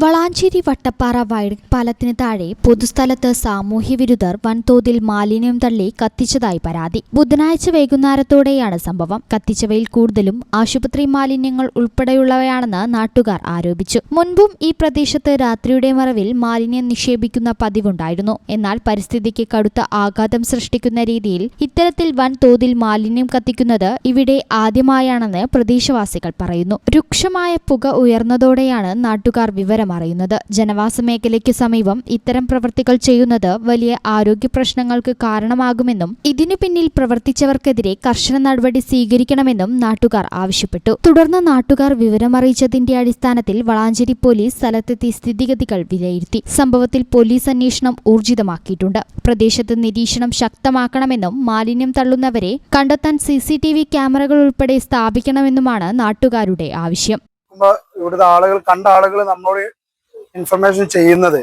വളാഞ്ചേരി വട്ടപ്പാറ പാലത്തിന് താഴെ പൊതുസ്ഥലത്ത് സാമൂഹ്യവിരുദ്ധർ വൻതോതിൽ മാലിന്യം തള്ളി കത്തിച്ചതായി പരാതി. ബുധനാഴ്ച വൈകുന്നേരത്തോടെയാണ് സംഭവം. കത്തിച്ചവയിൽ കൂടുതലും ആശുപത്രി മാലിന്യങ്ങൾ ഉൾപ്പെടെയുള്ളവയാണെന്ന് നാട്ടുകാർ ആരോപിച്ചു. മുൻപും ഈ പ്രദേശത്ത് രാത്രിയുടെ മറവിൽ മാലിന്യം നിക്ഷേപിക്കുന്ന പതിവുണ്ടായിരുന്നു. എന്നാൽ പരിസ്ഥിതിക്ക് കടുത്ത ആഘാതം സൃഷ്ടിക്കുന്ന രീതിയിൽ ഇത്തരത്തിൽ വൻതോതിൽ മാലിന്യം കത്തിക്കുന്നത് ഇവിടെ ആദ്യമായാണെന്ന് പ്രദേശവാസികൾ പറയുന്നു. രൂക്ഷമായ പുക ഉയർന്നതോടെയാണ് നാട്ടുകാർ അറിയുന്നത്. ജനവാസ മേഖലയ്ക്ക് സമീപം ഇത്തരം പ്രവൃത്തികൾ ചെയ്യുന്നത് വലിയ ആരോഗ്യ പ്രശ്നങ്ങൾക്ക് കാരണമാകുമെന്നും ഇതിനു പിന്നിൽ പ്രവർത്തിച്ചവർക്കെതിരെ കർശന നടപടി സ്വീകരിക്കണമെന്നും നാട്ടുകാർ ആവശ്യപ്പെട്ടു. തുടർന്ന് നാട്ടുകാർ വിവരമറിയിച്ചതിന്റെ അടിസ്ഥാനത്തിൽ വളാഞ്ചേരി പോലീസ് സ്ഥലത്തെത്തി സ്ഥിതിഗതികൾ വിലയിരുത്തി. സംഭവത്തിൽ പോലീസ് അന്വേഷണം ഊർജിതമാക്കിയിട്ടുണ്ട്. പ്രദേശത്ത് നിരീക്ഷണം ശക്തമാക്കണമെന്നും മാലിന്യം തള്ളുന്നവരെ കണ്ടെത്താൻ CCTV ക്യാമറകൾ ഉൾപ്പെടെ സ്ഥാപിക്കണമെന്നുമാണ് നാട്ടുകാരുടെ ആവശ്യം. ഇവിടുത്തെ കണ്ട ആളുകൾ നമ്മളോട് ഇൻഫർമേഷൻ ചെയ്യുന്നത്.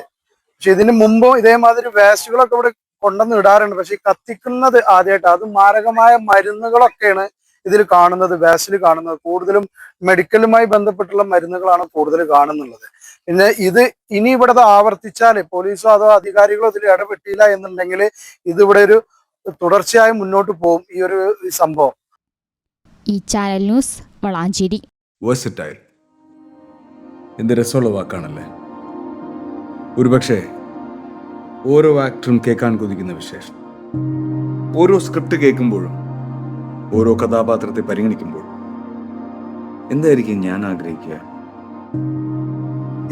പക്ഷെ ഇതിന് മുമ്പും ഇതേമാതിരി വേസ്റ്റുകളൊക്കെ ഇവിടെ കൊണ്ടുവന്ന് ഇടാറുണ്ട്. പക്ഷെ ഈ കത്തിക്കുന്നത് ആദ്യമായിട്ട്. അത് മാരകമായ മരുന്നുകളൊക്കെയാണ് ഇതിൽ കാണുന്നത്, വേസ്റ്റിൽ കാണുന്നത്. കൂടുതലും മെഡിക്കലുമായി ബന്ധപ്പെട്ടുള്ള മരുന്നുകളാണ് കൂടുതൽ കാണുന്നുള്ളത്. പിന്നെ ഇത് ഇനി ഇവിടെ ആവർത്തിച്ചാൽ പോലീസോ അതോ അധികാരികളോ ഇതിൽ ഇടപെട്ടില്ല എന്നുണ്ടെങ്കിൽ ഇതിവിടെ ഒരു തുടർച്ചയായി മുന്നോട്ട് പോകും ഈ ഒരു സംഭവം. ഈ ചാനൽ ന്യൂസ് വളാഞ്ചേരി. വേഴ്സറ്റൈൽ എന്ത് രസമുള്ള വാക്കാണല്ലേ. ഒരുപക്ഷെ ഓരോ ആക്ടറും കേൾക്കാൻ കൊതിക്കുന്ന വിശേഷം. ഓരോ സ്ക്രിപ്റ്റ് കേൾക്കുമ്പോഴും ഓരോ കഥാപാത്രത്തെ പരിഗണിക്കുമ്പോഴും എന്തായിരിക്കും ഞാൻ ആഗ്രഹിക്കുക?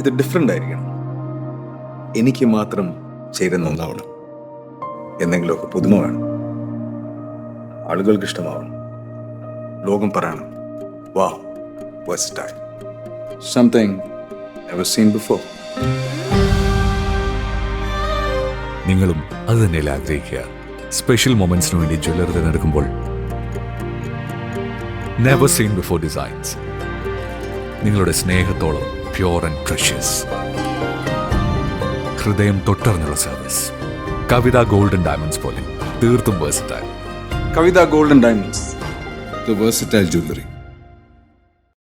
ഇത് ഡിഫറെൻ്റ് ആയിരിക്കണം. എനിക്ക് മാത്രം ചേരുന്ന ഒന്നാവണം. എന്തെങ്കിലുമൊക്കെ പുതുമ വേണം. ആളുകൾക്ക് ഇഷ്ടമാവണം. ലോകം പറയണം, വാ, versatile. Something never seen before. നിങ്ങളും അത് തന്നെയല്ലേ ആഗ്രഹിക്കുക? സ്പെഷ്യൽ മൊമെന്റ്സിന് വേണ്ടി ജ്വല്ലറി തിരഞ്ഞെടുക്കുമ്പോൾ നെവർ സീൻ ബിഫോർ ഡിസൈൻസ്. നിങ്ങളുടെ സ്നേഹത്തോളം പ്യോർ ആൻഡ് പ്രഷ്യസ്, ഹൃദയം തൊട്ടറിഞ്ഞുള്ള സർവീസ്. കവിത ഗോൾഡൻ ഡയമണ്ട്സ് പോലെ തീർത്തും versatile. Kavitha golden diamonds, the versatile jewelry.